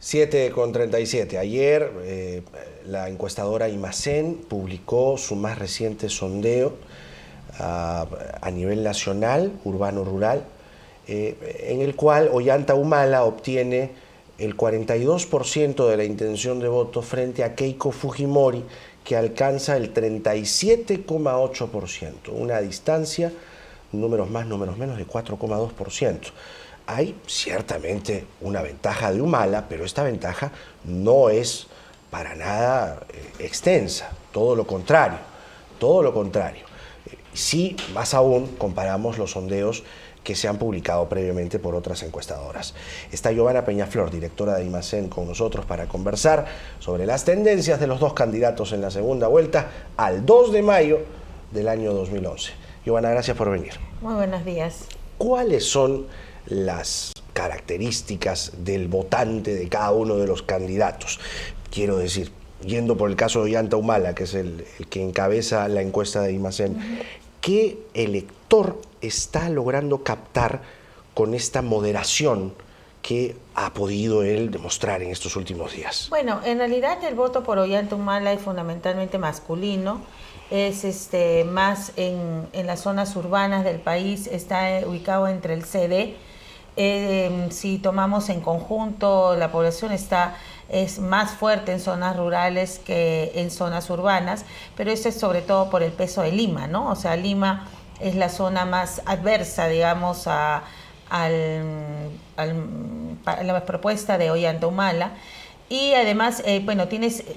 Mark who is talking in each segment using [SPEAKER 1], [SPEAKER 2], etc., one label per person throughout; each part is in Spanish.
[SPEAKER 1] 7:37. Ayer la encuestadora Imacén publicó su más reciente sondeo a nivel nacional, urbano-rural, en el cual Ollanta Humala obtiene el 42% de la intención de voto frente a Keiko Fujimori, que alcanza el 37,8%, una distancia, números más, números menos, de 4,2%. Hay ciertamente una ventaja de Humala, pero esta ventaja no es para nada extensa, todo lo contrario, todo lo contrario. Sí, más aún, comparamos los sondeos que se han publicado previamente por otras encuestadoras. Está Giovanna Peñaflor, directora de Imacén, con nosotros para conversar sobre las tendencias de los dos candidatos en la segunda vuelta al 2 de mayo del año 2011. Giovanna, gracias por venir.
[SPEAKER 2] Muy buenos días.
[SPEAKER 1] ¿Cuáles son las características del votante de cada uno de los candidatos? Quiero decir, yendo por el caso de Ollanta Humala, que es el que encabeza la encuesta de Imacén, ¿qué elector está logrando captar con esta moderación que ha podido él demostrar en estos últimos días?
[SPEAKER 2] Bueno, en realidad el voto por Ollanta Humala es fundamentalmente masculino, es más en las zonas urbanas del país, está ubicado entre el CD. Si tomamos en conjunto, la población es más fuerte en zonas rurales que en zonas urbanas, pero eso es sobre todo por el peso de Lima, ¿no? O sea, Lima es la zona más adversa, digamos, a la propuesta de Ollanta Humala. Y además, bueno,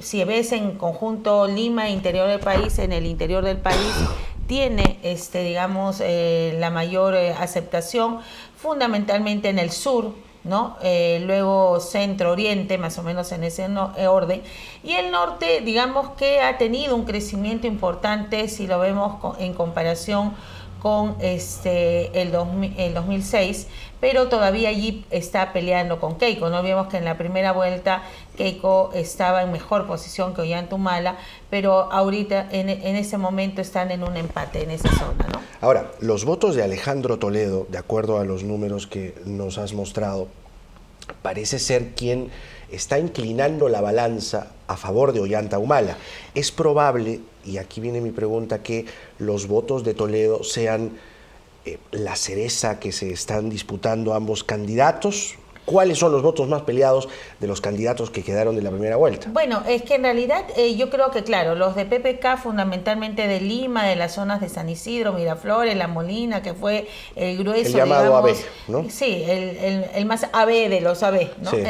[SPEAKER 2] si ves en conjunto Lima e interior del país, en el interior del país tiene, digamos, la mayor aceptación, fundamentalmente en el sur, ¿no? Luego centro-oriente, más o menos en ese orden, y el norte, digamos que ha tenido un crecimiento importante si lo vemos en comparación con el 2006, pero todavía allí está peleando con Keiko. No olvidemos que en la primera vuelta Keiko estaba en mejor posición que Ollanta Humala, pero ahorita en ese momento están en un empate en esa zona, ¿no?
[SPEAKER 1] Ahora, los votos de Alejandro Toledo, de acuerdo a los números que nos has mostrado, parece ser quien está inclinando la balanza a favor de Ollanta Humala. Es probable, y aquí viene mi pregunta, que los votos de Toledo sean la cereza que se están disputando ambos candidatos. ¿Cuáles son los votos más peleados de los candidatos que quedaron de la primera vuelta?
[SPEAKER 2] Bueno, es que en realidad yo creo que, claro, los de PPK, fundamentalmente de Lima, de las zonas de San Isidro, Miraflores, La Molina, que fue el grueso,
[SPEAKER 1] el llamado
[SPEAKER 2] digamos,
[SPEAKER 1] AB, ¿no?
[SPEAKER 2] Sí, el más AB de los AB, ¿no? Sí.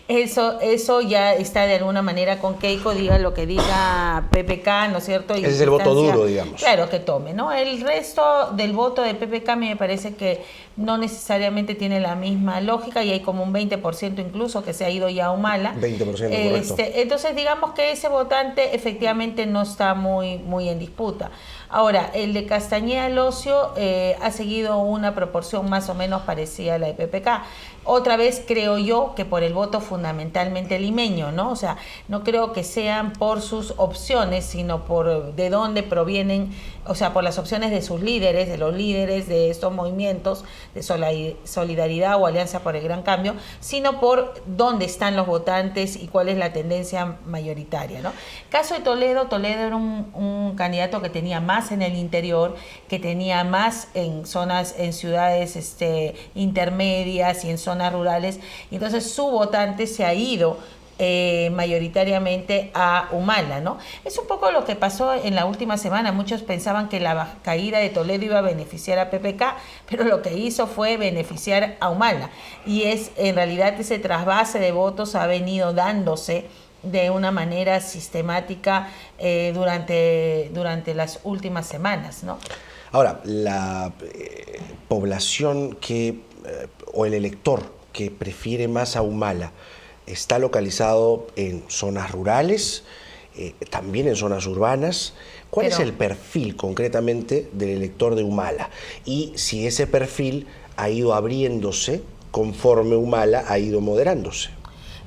[SPEAKER 2] Eso ya está de alguna manera con Keiko, diga lo que diga PPK, ¿no es cierto?
[SPEAKER 1] Ese es el voto duro, digamos.
[SPEAKER 2] Claro, que tome, ¿no? El resto del voto de PPK me parece que no necesariamente tiene la misma lógica, y hay como un 20% incluso que se ha ido ya a Humala.
[SPEAKER 1] 20%, correcto.
[SPEAKER 2] Entonces, digamos que ese votante efectivamente no está muy en disputa. Ahora, el de Castañeda Locio ha seguido una proporción más o menos parecida a la de PPK. Otra vez creo yo que por el voto fundamentalmente limeño, ¿no? O sea, no creo que sean por sus opciones, sino por de dónde provienen, o sea, por las opciones de sus líderes, de los líderes de estos movimientos de solidaridad o Alianza por el Gran Cambio, sino por dónde están los votantes y cuál es la tendencia mayoritaria, ¿no? Caso de Toledo era un candidato que tenía más en el interior, que tenía más en zonas, en ciudades intermedias y en zonas rurales, y entonces su votante se ha ido mayoritariamente a Humala, ¿no? Es un poco lo que pasó en la última semana. Muchos pensaban que la caída de Toledo iba a beneficiar a PPK, pero lo que hizo fue beneficiar a Humala, y en realidad ese trasvase de votos ha venido dándose de una manera sistemática durante las últimas semanas, ¿no?
[SPEAKER 1] Ahora, la población o el elector que prefiere más a Humala está localizado en zonas rurales, también en zonas urbanas. ¿Cuál es el perfil concretamente del elector de Humala? Y si ese perfil ha ido abriéndose conforme Humala ha ido moderándose.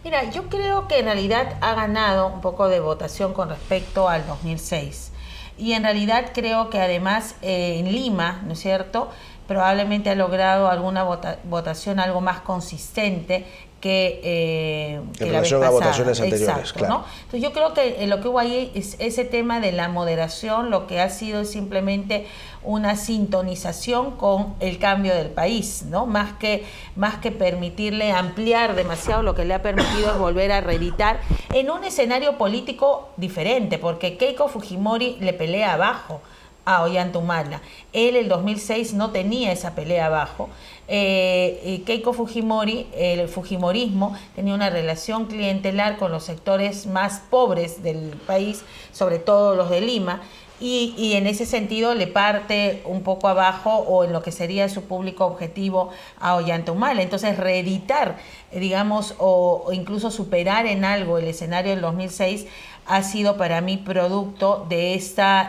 [SPEAKER 2] Mira, yo creo que en realidad ha ganado un poco de votación con respecto al 2006. Y en realidad creo que además en Lima, ¿no es cierto?, probablemente ha logrado alguna votación algo más consistente que
[SPEAKER 1] en
[SPEAKER 2] la vez
[SPEAKER 1] relación a
[SPEAKER 2] pasada.
[SPEAKER 1] votaciones anteriores,
[SPEAKER 2] Exacto,
[SPEAKER 1] claro.
[SPEAKER 2] ¿no? Entonces yo creo que lo que hubo ahí es ese tema de la moderación, lo que ha sido es simplemente una sintonización con el cambio del país, ¿no? Más que permitirle ampliar demasiado, lo que le ha permitido es volver a reeditar en un escenario político diferente, porque Keiko Fujimori le pelea abajo a Ollanta Humala. Él, el 2006, no tenía esa pelea abajo. Keiko Fujimori, el fujimorismo, tenía una relación clientelar con los sectores más pobres del país, sobre todo los de Lima, y en ese sentido le parte un poco abajo o en lo que sería su público objetivo a Ollanta Humala. Entonces reeditar, digamos, o incluso superar en algo el escenario del 2006 ha sido para mí producto de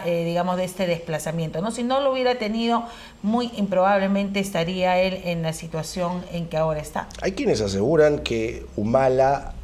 [SPEAKER 2] digamos, de este desplazamiento, ¿no? Si no lo hubiera tenido, muy improbablemente estaría él en la situación en que ahora está.
[SPEAKER 1] Hay quienes aseguran que Humala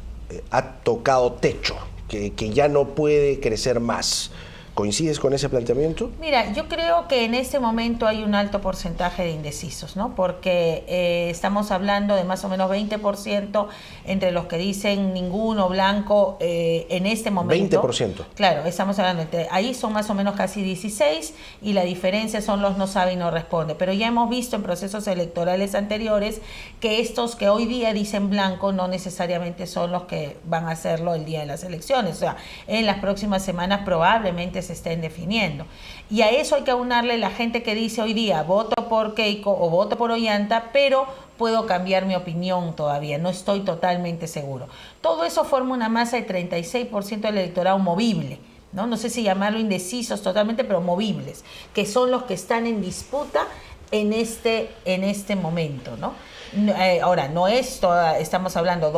[SPEAKER 1] ha tocado techo, que ya no puede crecer más. ¿Coincides con ese planteamiento?
[SPEAKER 2] Mira, yo creo que en este momento hay un alto porcentaje de indecisos, ¿no? Porque estamos hablando de más o menos 20% entre los que dicen ninguno, blanco, en este momento.
[SPEAKER 1] 20%.
[SPEAKER 2] Claro, estamos hablando, ahí son más o menos casi 16 y la diferencia son los no sabe y no responde. Pero ya hemos visto en procesos electorales anteriores que estos que hoy día dicen blanco no necesariamente son los que van a hacerlo el día de las elecciones. O sea, en las próximas semanas probablemente se estén definiendo. Y a eso hay que aunarle la gente que dice hoy día voto por Keiko o voto por Ollanta, pero puedo cambiar mi opinión todavía, no estoy totalmente seguro. Todo eso forma una masa de 36% del electorado movible, ¿no? No sé si llamarlo indecisos totalmente, pero movibles, que son los que están en disputa en este momento, ¿no? Ahora, no es toda, estamos hablando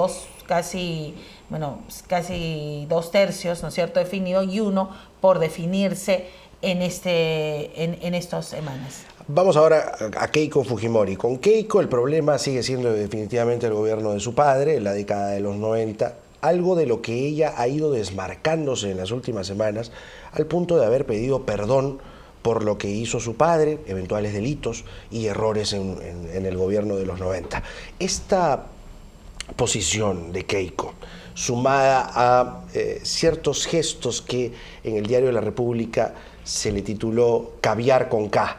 [SPEAKER 2] casi 2/3, ¿no es cierto?, definido, y uno por definirse en estas semanas.
[SPEAKER 1] Vamos ahora a Keiko Fujimori. Con Keiko el problema sigue siendo definitivamente el gobierno de su padre, en la década de los 90, algo de lo que ella ha ido desmarcándose en las últimas semanas, al punto de haber pedido perdón por lo que hizo su padre, eventuales delitos y errores en el gobierno de los 90. Esta posición de Keiko, sumada a ciertos gestos que en el diario de la República se le tituló Caviar con K,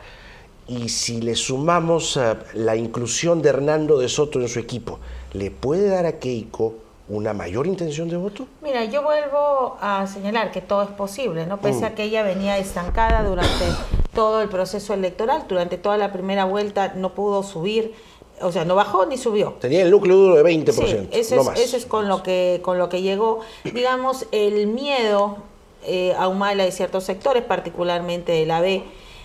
[SPEAKER 1] y si le sumamos la inclusión de Hernando de Soto en su equipo, ¿le puede dar a Keiko una mayor intención de voto?
[SPEAKER 2] Mira, yo vuelvo a señalar que todo es posible, ¿no? Pese a que ella venía estancada durante todo el proceso electoral, durante toda la primera vuelta no pudo subir, o sea, no bajó ni subió.
[SPEAKER 1] Tenía el núcleo duro de 20%,
[SPEAKER 2] sí, eso es con lo que llegó. Digamos, el miedo a Humala de ciertos sectores, particularmente de la B,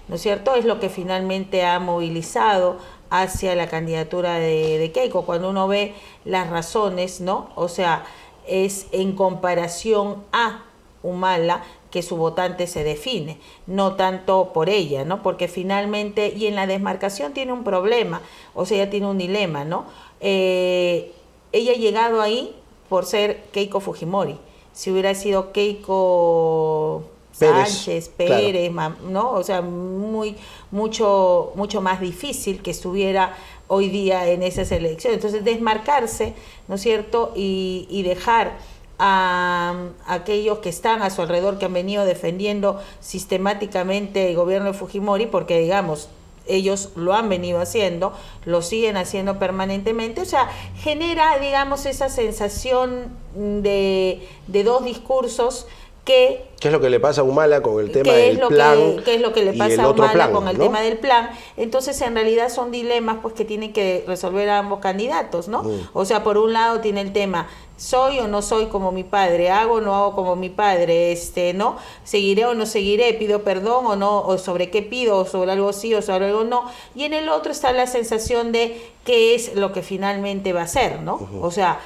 [SPEAKER 2] ¿no es cierto?, es lo que finalmente ha movilizado hacia la candidatura de Keiko. Cuando uno ve las razones, ¿no? O sea, es en comparación a Humala que su votante se define, no tanto por ella, ¿no? Porque finalmente, y en la desmarcación tiene un problema, o sea, ella tiene un dilema, ¿no? Ella ha llegado ahí por ser Keiko Fujimori. Si hubiera sido Keiko Sánchez, Pérez, claro, ¿no? O sea, mucho más difícil que estuviera hoy día en esas elecciones. Entonces, desmarcarse, ¿no es cierto?, y dejar a aquellos que están a su alrededor, que han venido defendiendo sistemáticamente el gobierno de Fujimori, porque, digamos, ellos lo han venido haciendo, lo siguen haciendo permanentemente, o sea, genera, digamos, esa sensación de dos discursos. ¿Qué
[SPEAKER 1] es lo que le pasa a Humala con el tema del plan?
[SPEAKER 2] ¿Qué es lo que le pasa a Humala con el tema del plan? Entonces, en realidad son dilemas pues que tienen que resolver a ambos candidatos, ¿no? O sea, por un lado tiene el tema, ¿soy o no soy como mi padre? ¿Hago o no hago como mi padre? ¿No? ¿Seguiré o no seguiré? ¿Pido perdón o no? ¿O sobre qué pido? ¿O sobre algo sí o sobre algo no? Y en el otro está la sensación de qué es lo que finalmente va a ser, ¿no? O sea,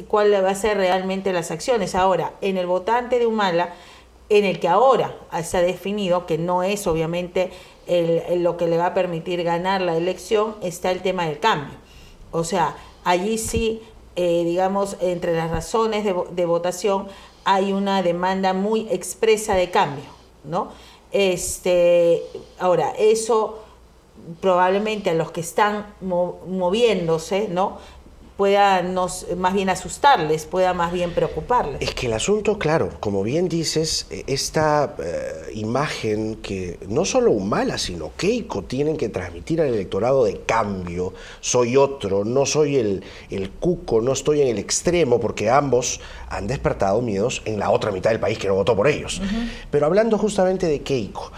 [SPEAKER 2] cuál va a ser realmente las acciones. Ahora, en el votante de Humala, en el que ahora se ha definido que no es obviamente lo que le va a permitir ganar la elección, está el tema del cambio. O sea, allí sí, digamos, entre las razones de votación hay una demanda muy expresa de cambio, ¿no? Ahora, eso probablemente a los que están moviéndose, ¿no?, más bien asustarles, pueda más bien preocuparles.
[SPEAKER 1] Es que el asunto, claro, como bien dices, esta imagen que no solo Humala, sino Keiko tienen que transmitir al electorado de cambio, soy otro, no soy el cuco, no estoy en el extremo, porque ambos han despertado miedos en la otra mitad del país que no votó por ellos. Pero hablando justamente de Keiko,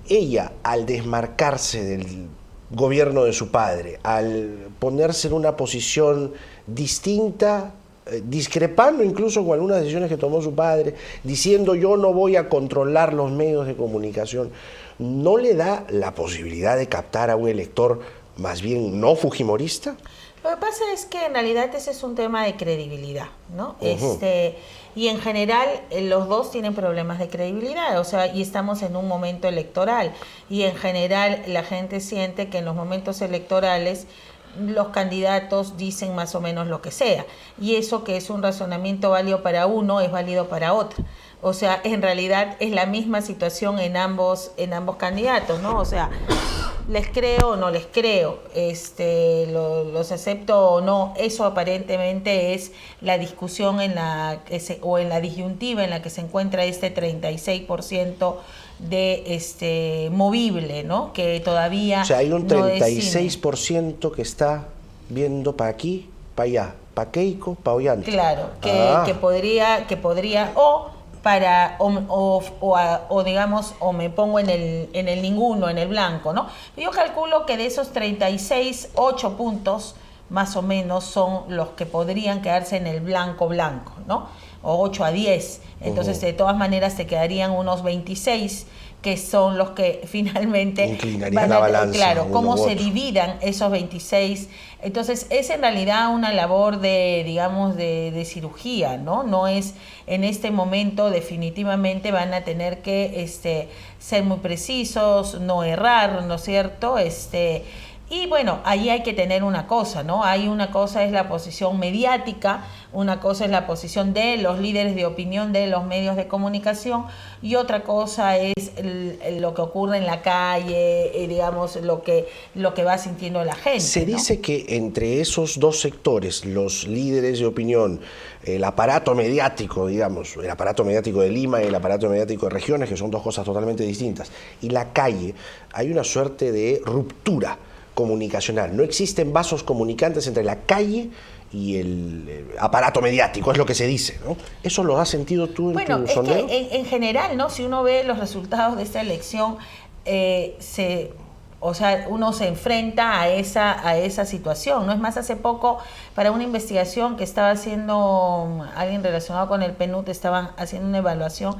[SPEAKER 1] ella, al desmarcarse del gobierno de su padre, al ponerse en una posición distinta, discrepando incluso con algunas decisiones que tomó su padre, diciendo yo no voy a controlar los medios de comunicación, ¿no le da la posibilidad de captar a un elector más bien no fujimorista?
[SPEAKER 2] Lo que pasa es que en realidad ese es un tema de credibilidad, ¿no? Y en general los dos tienen problemas de credibilidad, o sea, y estamos en un momento electoral, y en general la gente siente que en los momentos electorales los candidatos dicen más o menos lo que sea, y eso que es un razonamiento válido para uno es válido para otro. O sea, en realidad es la misma situación en ambos candidatos, ¿no? O sea, les creo o no les creo, los acepto o no, eso aparentemente es la discusión o en la disyuntiva en la que se encuentra este 36% de movible, ¿no? Que todavía
[SPEAKER 1] o sea, hay un
[SPEAKER 2] no
[SPEAKER 1] 36% que está viendo para aquí, para allá, para Keiko, para Ollanta.
[SPEAKER 2] Claro, que podría o digamos, o me pongo en el ninguno, en el blanco, ¿no? Yo calculo que de esos 36, 8 puntos más o menos son los que podrían quedarse en el blanco, ¿no? O 8 a 10. Entonces, de todas maneras, te quedarían unos 26 que son los que finalmente
[SPEAKER 1] inclinarían la balanza.
[SPEAKER 2] Claro, cómo se dividan esos 26. Entonces, es en realidad una labor de cirugía, ¿no? No es, en este momento definitivamente van a tener que ser muy precisos, no errar, ¿no es cierto? Y bueno, ahí hay que tener una cosa, ¿no? Hay una cosa es la posición mediática, una cosa es la posición de los líderes de opinión de los medios de comunicación y otra cosa es lo que ocurre en la calle, digamos, lo que va sintiendo la gente.
[SPEAKER 1] Se dice que entre esos dos sectores, los líderes de opinión, el aparato mediático, digamos, el aparato mediático de Lima y el aparato mediático de regiones, que son dos cosas totalmente distintas, y la calle, hay una suerte de ruptura comunicacional. No existen vasos comunicantes entre la calle y el aparato mediático, es lo que se dice, ¿no? ¿Eso lo has sentido tú en tu sondeo?
[SPEAKER 2] Bueno, es que en general, ¿no? Si uno ve los resultados de esta elección, uno se enfrenta a esa situación, ¿no? Es más, hace poco, para una investigación que estaba haciendo alguien relacionado con el PNUD, estaban haciendo una evaluación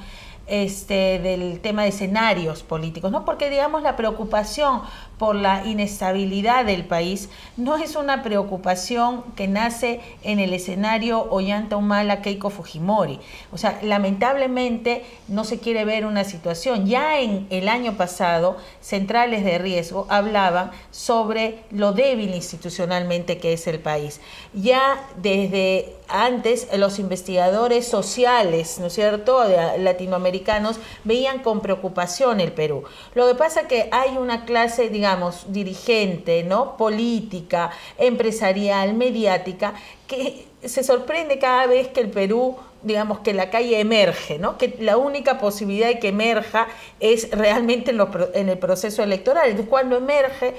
[SPEAKER 2] del tema de escenarios políticos, ¿no? Porque, digamos, la preocupación por la inestabilidad del país no es una preocupación que nace en el escenario Ollanta Humala, Keiko Fujimori. O sea, lamentablemente no se quiere ver una situación. Ya en el año pasado, centrales de riesgo hablaban sobre lo débil institucionalmente que es el país. Ya desde antes los investigadores sociales, ¿no es cierto?, latinoamericanos, veían con preocupación el Perú. Lo que pasa es que hay una clase, digamos, dirigente, ¿no?, política, empresarial, mediática, que se sorprende cada vez que el Perú, digamos, que la calle emerge, ¿no? Que la única posibilidad de que emerja es realmente en el proceso electoral. Entonces, cuando emerge,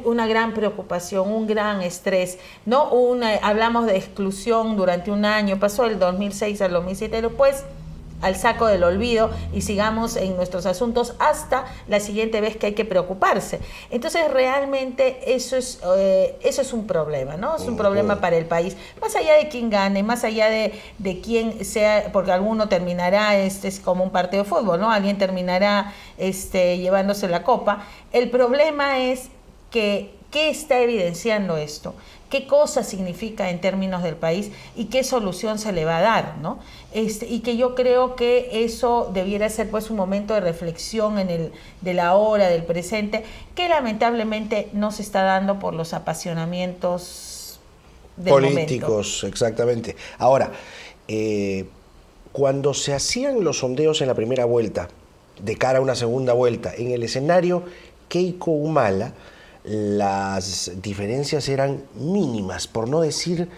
[SPEAKER 2] una gran preocupación, un gran estrés, ¿no? Hablamos de exclusión durante un año, pasó del 2006 al 2007, después al saco del olvido y sigamos en nuestros asuntos hasta la siguiente vez que hay que preocuparse. Entonces, realmente eso es un problema, ¿no? Es un problema para el país. Más allá de quién gane, más allá de quién sea, porque alguno terminará, es como un partido de fútbol, ¿no? Alguien terminará llevándose la copa. El problema es que ¿qué está evidenciando esto? ¿Qué cosa significa en términos del país y qué solución se le va a dar, ¿no? Y que yo creo que eso debiera ser pues un momento de reflexión de la hora, del presente, que lamentablemente no se está dando por los apasionamientos del
[SPEAKER 1] políticos,
[SPEAKER 2] momento.
[SPEAKER 1] Exactamente. Ahora, cuando se hacían los sondeos en la primera vuelta, de cara a una segunda vuelta, en el escenario Keiko Humala, las diferencias eran mínimas, por no decir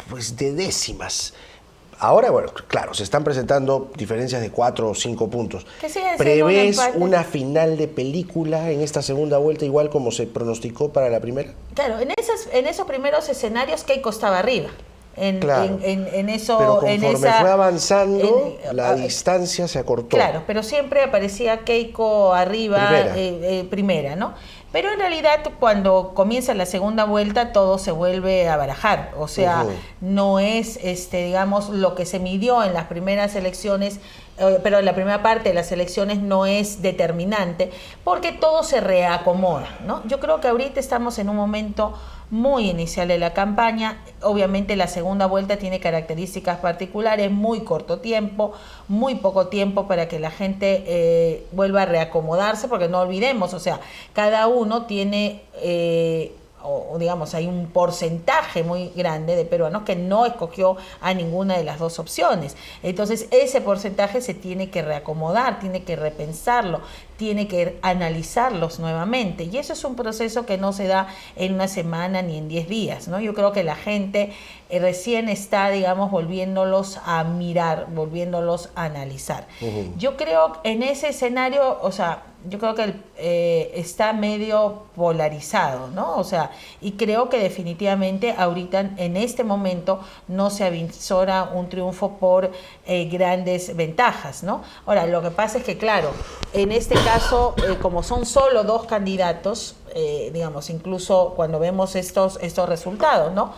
[SPEAKER 1] pues de décimas. Ahora, bueno, claro, se están presentando diferencias de 4 o 5 puntos. ¿Prevés una final de película en esta segunda vuelta igual como se pronosticó para la primera?
[SPEAKER 2] Claro, en esos primeros escenarios Keiko estaba arriba.
[SPEAKER 1] Claro,
[SPEAKER 2] eso,
[SPEAKER 1] pero conforme fue avanzando, la distancia se acortó.
[SPEAKER 2] Claro, pero siempre aparecía Keiko arriba, primera, ¿no? Pero en realidad cuando comienza la segunda vuelta todo se vuelve a barajar, o sea, no es, digamos, lo que se midió en las primeras elecciones, pero en la primera parte de las elecciones no es determinante, porque todo se reacomoda, ¿no? Yo creo que ahorita estamos en un momento muy inicial de la campaña. Obviamente la segunda vuelta tiene características particulares, muy corto tiempo, muy poco tiempo para que la gente vuelva a reacomodarse, porque no olvidemos, o sea, cada uno tiene, o digamos, hay un porcentaje muy grande de peruanos que no escogió a ninguna de las dos opciones. Entonces ese porcentaje se tiene que reacomodar, tiene que repensarlo, tiene que analizarlos nuevamente, y eso es un proceso que no se da en una semana ni en 10 días, ¿no? Yo creo que la gente recién está, digamos, volviéndolos a mirar, volviéndolos a analizar. Yo creo en ese escenario, o sea, yo creo que está medio polarizado, ¿no? O sea, y creo que definitivamente ahorita, en este momento, no se avisora un triunfo por grandes ventajas, ¿no? Ahora, lo que pasa es que, claro, en este caso, como son solo 2 candidatos, digamos, incluso cuando vemos estos resultados, ¿no?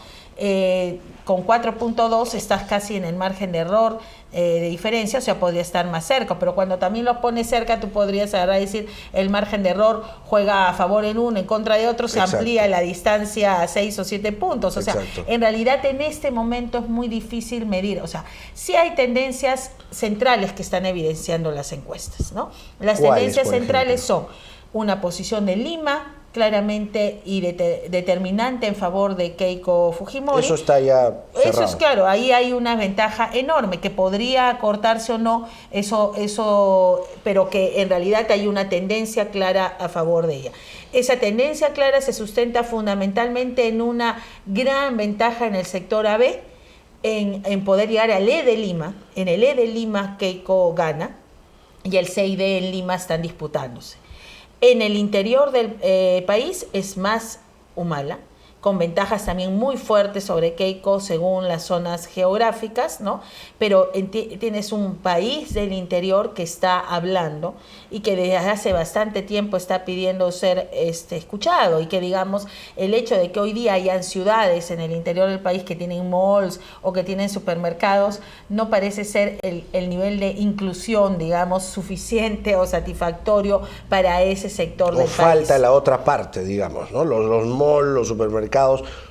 [SPEAKER 2] Con 4.2 estás casi en el margen de error de diferencia, o sea, podría estar más cerca, pero cuando también los pones cerca, tú podrías agarrar y decir, el margen de error juega a favor en uno, en contra de otro, se amplía la distancia a 6 o 7 puntos, o sea, en realidad en este momento es muy difícil medir, o sea, sí hay tendencias centrales que están evidenciando las encuestas, ¿no? Las tendencias centrales son una posición de Lima, claramente y determinante en favor de Keiko Fujimori.
[SPEAKER 1] Eso está ya cerrado.
[SPEAKER 2] Eso es claro, ahí hay una ventaja enorme, que podría cortarse o no, eso, pero que en realidad hay una tendencia clara a favor de ella. Esa tendencia clara se sustenta fundamentalmente en una gran ventaja en el sector AB, en poder llegar al E de Lima. En el E de Lima Keiko gana y el C y D en Lima están disputándose. En el interior del país es más Humala, con ventajas también muy fuertes sobre Keiko según las zonas geográficas, ¿no? Pero tienes un país del interior que está hablando y que desde hace bastante tiempo está pidiendo ser escuchado, y que, digamos, el hecho de que hoy día hayan ciudades en el interior del país que tienen malls o que tienen supermercados no parece ser el nivel de inclusión, digamos, suficiente o satisfactorio para ese sector del país.
[SPEAKER 1] Falta la otra parte, digamos, ¿no? Los malls, los supermercados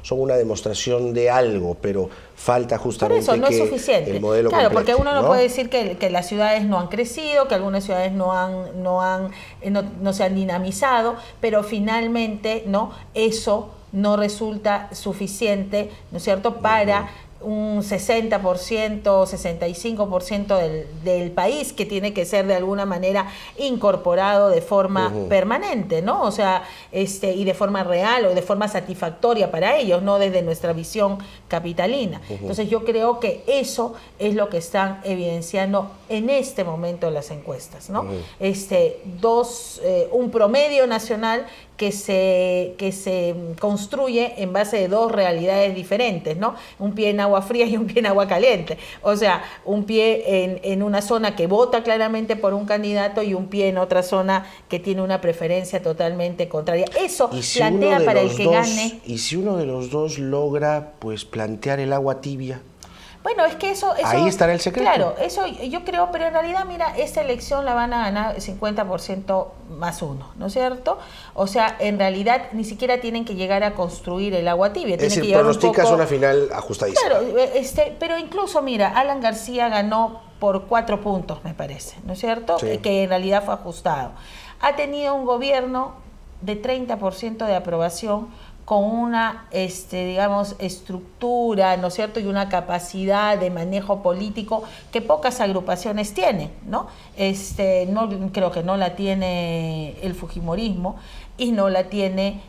[SPEAKER 1] son una demostración de algo, pero falta justamente
[SPEAKER 2] por eso, no
[SPEAKER 1] que
[SPEAKER 2] es suficiente.
[SPEAKER 1] El modelo
[SPEAKER 2] claro,
[SPEAKER 1] complete,
[SPEAKER 2] porque uno no puede decir que las ciudades no han crecido, que algunas ciudades no se han dinamizado, pero finalmente, ¿no?, eso no resulta suficiente, ¿no es cierto?, para un 60%, 65% del país que tiene que ser de alguna manera incorporado de forma permanente, ¿no? O sea, y de forma real o de forma satisfactoria para ellos, no desde nuestra visión capitalina. Entonces yo creo que eso es lo que están evidenciando en este momento las encuestas, ¿no? Un promedio nacional que se construye en base de 2 realidades diferentes, ¿no? Un pie en agua fría y un pie en agua caliente. O sea, un pie en una zona que vota claramente por un candidato y un pie en otra zona que tiene una preferencia totalmente contraria. Eso plantea para el que gane.
[SPEAKER 1] ¿Y si uno de los dos logra, pues, plantear el agua tibia?
[SPEAKER 2] Bueno, es que eso...
[SPEAKER 1] Ahí estará el secreto.
[SPEAKER 2] Claro, eso yo creo, pero en realidad, mira, esta elección la van a ganar 50% más 1, ¿no es cierto? O sea, en realidad ni siquiera tienen que llegar a construir el agua tibia.
[SPEAKER 1] Es decir,
[SPEAKER 2] que
[SPEAKER 1] pronosticas una final ajustadísima.
[SPEAKER 2] Claro, pero incluso, mira, Alan García ganó por 4 puntos, me parece, ¿no es cierto?
[SPEAKER 1] Sí.
[SPEAKER 2] Que en realidad fue ajustado. Ha tenido un gobierno de 30% de aprobación, con una, digamos, estructura, ¿no es cierto?, y una capacidad de manejo político que pocas agrupaciones tienen, ¿no? Creo que no la tiene el fujimorismo y no la tiene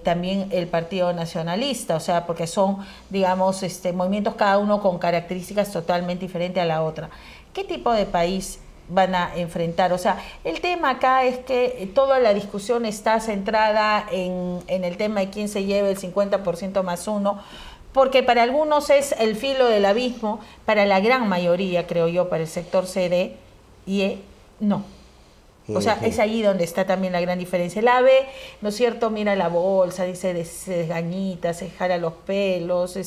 [SPEAKER 2] también el Partido Nacionalista, o sea, porque son, digamos, movimientos cada uno con características totalmente diferentes a la otra. ¿Qué tipo de país van a enfrentar? O sea, el tema acá es que toda la discusión está centrada en el tema de quién se lleve el 50% más uno, porque para algunos es el filo del abismo, para la gran mayoría, creo yo, para el sector CD y E, no. O sea, es ahí donde está también la gran diferencia. El AB, ¿no es cierto? Mira la bolsa, dice, se desgañita, se jala los pelos.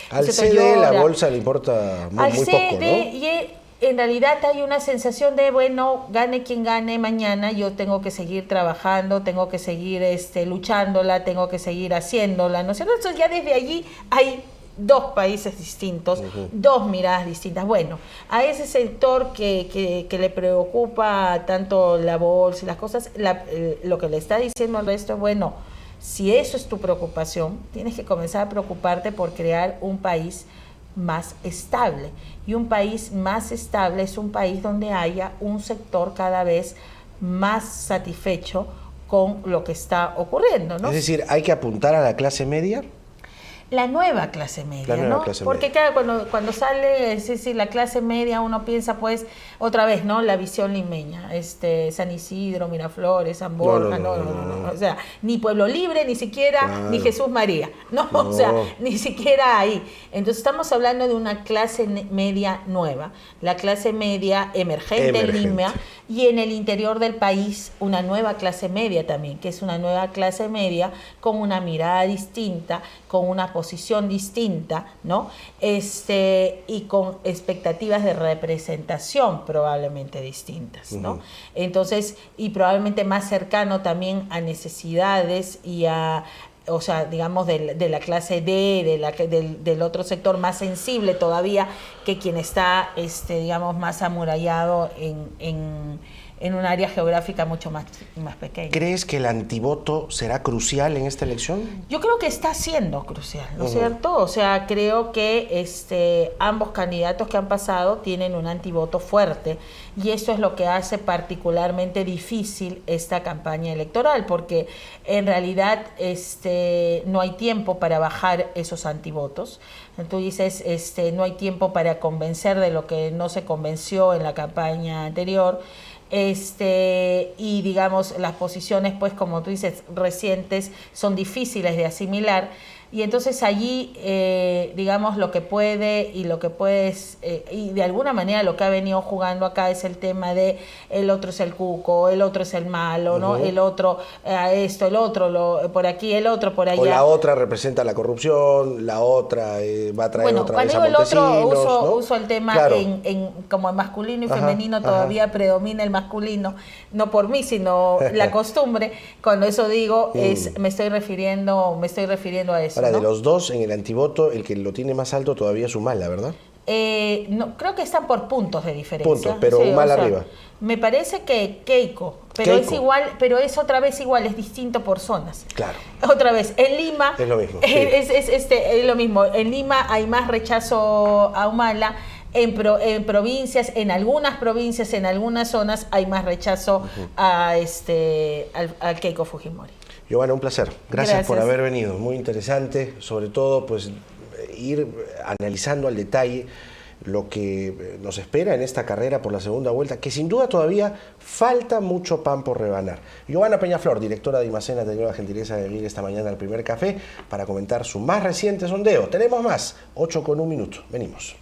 [SPEAKER 1] Al CD la bolsa le importa muy poco, ¿no?
[SPEAKER 2] Y en realidad hay una sensación de, bueno, gane quien gane mañana, yo tengo que seguir trabajando, tengo que seguir luchándola, tengo que seguir haciéndola, ¿no es cierto? Entonces ya desde allí hay dos países distintos, dos miradas distintas. Bueno, a ese sector que le preocupa tanto la bolsa y las cosas, lo que le está diciendo al resto es, bueno, si eso es tu preocupación, tienes que comenzar a preocuparte por crear un país más estable. Y un país más estable es un país donde haya un sector cada vez más satisfecho con lo que está ocurriendo, ¿no?
[SPEAKER 1] Es decir, ¿hay que apuntar a la clase media?
[SPEAKER 2] La nueva clase media, ¿no? Porque claro, cuando sale, es decir, la clase media, uno piensa, pues, otra vez, ¿no? La visión limeña, San Isidro, Miraflores, San Borja, no. O sea, ni Pueblo Libre, ni siquiera, ni Jesús María, no, o sea, ni siquiera ahí. Entonces estamos hablando de una clase media nueva, la clase media emergente en Lima, y en el interior del país una nueva clase media también, que es una nueva clase media con una mirada distinta, con una posición distinta, ¿no? Y con expectativas de representación probablemente distintas, ¿no? Entonces, y probablemente más cercano también a necesidades y a, o sea, digamos, de la clase D, del otro sector más sensible todavía que quien está, digamos, más amurallado en un área geográfica mucho más pequeña.
[SPEAKER 1] ¿Crees que el antivoto será crucial en esta elección?
[SPEAKER 2] Yo creo que está siendo crucial, ¿no es cierto? O sea, creo que ambos candidatos que han pasado tienen un antivoto fuerte y eso es lo que hace particularmente difícil esta campaña electoral, porque en realidad no hay tiempo para bajar esos antivotos. Tú dices, no hay tiempo para convencer de lo que no se convenció en la campaña anterior. Y digamos las posiciones, pues como tú dices, recientes son difíciles de asimilar y entonces allí digamos lo que puede y lo que puedes y de alguna manera lo que ha venido jugando acá es el tema de el otro es el cuco, el otro es el malo, ¿no? El otro esto, el otro por aquí, el otro por allá.
[SPEAKER 1] O la otra representa la corrupción, la otra va a traer otra vez a Montesinos,
[SPEAKER 2] cuando digo el otro,
[SPEAKER 1] ¿no?
[SPEAKER 2] uso el tema
[SPEAKER 1] claro.
[SPEAKER 2] como en masculino y femenino todavía predomina el masculino, no por mí, sino la costumbre. Cuando eso digo, me estoy refiriendo a eso.
[SPEAKER 1] Ahora,
[SPEAKER 2] ¿no?
[SPEAKER 1] de los dos, en el antivoto, el que lo tiene más alto todavía es Humala, ¿verdad?
[SPEAKER 2] No, creo que están por puntos de diferencia.
[SPEAKER 1] Puntos, pero sí, Humala arriba.
[SPEAKER 2] Me parece que Keiko, es igual, pero es otra vez igual, es distinto por zonas.
[SPEAKER 1] Claro.
[SPEAKER 2] Otra vez, en Lima
[SPEAKER 1] es lo mismo.
[SPEAKER 2] Es lo mismo. En Lima hay más rechazo a Humala. En provincias, en algunas provincias, en algunas zonas hay más rechazo al Keiko Fujimori.
[SPEAKER 1] Giovanna, un placer. Gracias por haber venido. Muy interesante, sobre todo pues ir analizando al detalle lo que nos espera en esta carrera por la segunda vuelta, que sin duda todavía falta mucho pan por rebanar. Giovanna Peñaflor, directora de Imacén, ha tenido la gentileza de venir esta mañana al Primer Café para comentar su más reciente sondeo. Tenemos más, 8:01. Venimos.